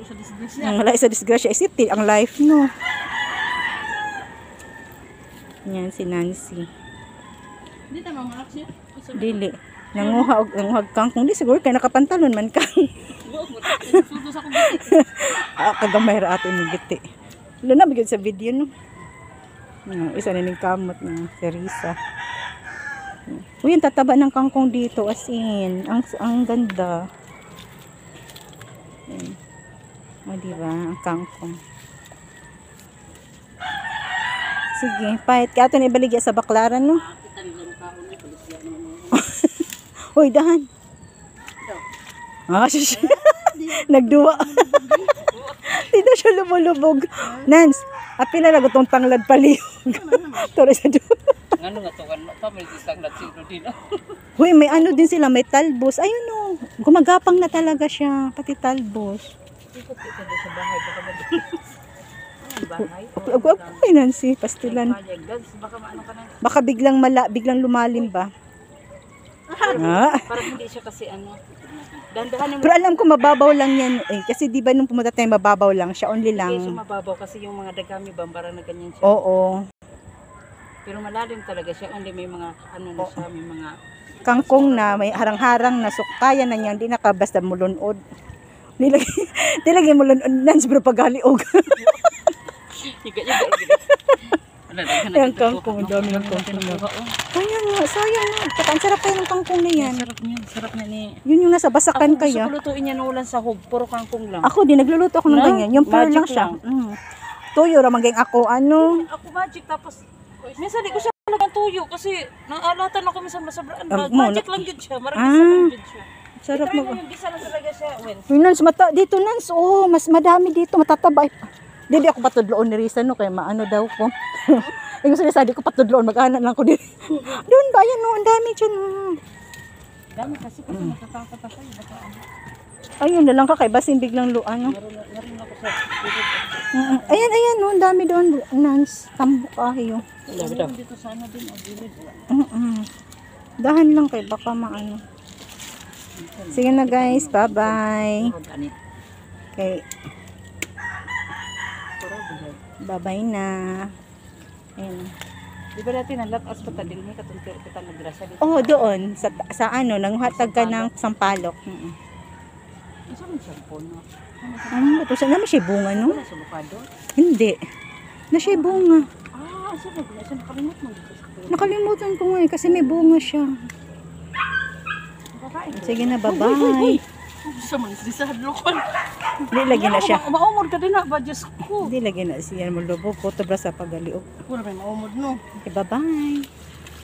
sa disgrasya. Wala sa disgrasya. Isipin ang life, no? Yan si Nancy. Hindi tama malak siya. Dili. Nanguhag kangkong. Di siguro kaya nakapantalon man ka. Sudo sa kumbiti. Kagamay ra ato ni giti. Luna bigyan sa video, no? Isa na ning kamot ng Teresa. Uy, ang tataba ng kangkong dito. As in, ang ganda. O, diba? Ang kangkong. Sige, pahit ka ito na ibaligya sa baklaran, no? Uy, dahan. Shush. Nagduwa. Dito siya lumulubog. Nans, apila na gutong tanglad palihog. Toro sa duwa. Ano nga to kan may tanglad siguro din. Uy, may ano din sila, may talbos. Ayun, no. Gumagapang na talaga siya, pati talbos. Ikot sa bahay baka bahay. Ay, Nancy, pastilan. Baka ano ka na. Baka biglang lumalim ba? Parang hindi siya kasi ano. Dandahan Pero alam ko mababaw lang yan eh. Kasi di ba nung pumunta tayo mababaw lang siya. Only lang. Hindi siya mababaw kasi yung mga dagami bambara na ganyan siya. Oo. Pero malalim talaga siya. Only may mga ano na siya. May mga Kangkong na may harang-harang na kaya na niya. Hindi nakabasta mulunod. Nilagay mulunod. Nans bro paghaliog. Yung kangkong. Ang dami ng kangkong na. Sayang nga. Tsaka ang sarap kayo ng kangkong na yan. Sarap niya ni. Yun yung nasa basakan Ako kaya. gusto ko lutuin niya ulan sa hub. Puro kangkong lang. Ako din, nagluluto ako ng ganyan. Yung pearl lang siya. Tuyo, ramagay ako. Ano? Ako magic tapos minsan di ko siya talagang tuyo kasi naalatan ako minsan masabraan. Magic lang yun siya. Maragisa lang yun siya. Sarap mo. Yung gisa lang talaga siya. Uy, Nans, dito Nans, mas madami dito, matataba. Hindi ako patudloon ni Risa, no, kaya maano daw ko. Yung sinasabi ko patudloon, mag-anak lang ko din. Doon ba, yan, no, ang dami dyan. Dami kasi natatakot ako. Ayun, na lang ka, kay Basin biglang luan, no. Narin ako sa Ayan, no, ang dami doon, Nans, tambok ahiyo. dito sana din. Dahan lang kay, baka maano. Sige na guys, bye-bye. Okay. Bye-bye na. Ayan. Di ba natin ang lakas pa din ni katuntir kita nagrasa dito. Oh, doon. Sa ano, nanghatag ka ng sampalok. Isa man siya po, no? Ito siya naman siya bunga, no? Wala sa bukado? Hindi. Na siya bunga. Asa na ba? Asa nakalimot mo? Nakalimutan ko nga eh, kasi may bunga siya. Sige na, bye-bye. Sa man, sa hadlokon. Hindi, lagyan na siya. Maumod ka din na ba? Diyos ko. Hindi, lagyan na siya. Mulubog ko. Tabra sa pagaliog. Wala may maumod, no? Okay, bye-bye.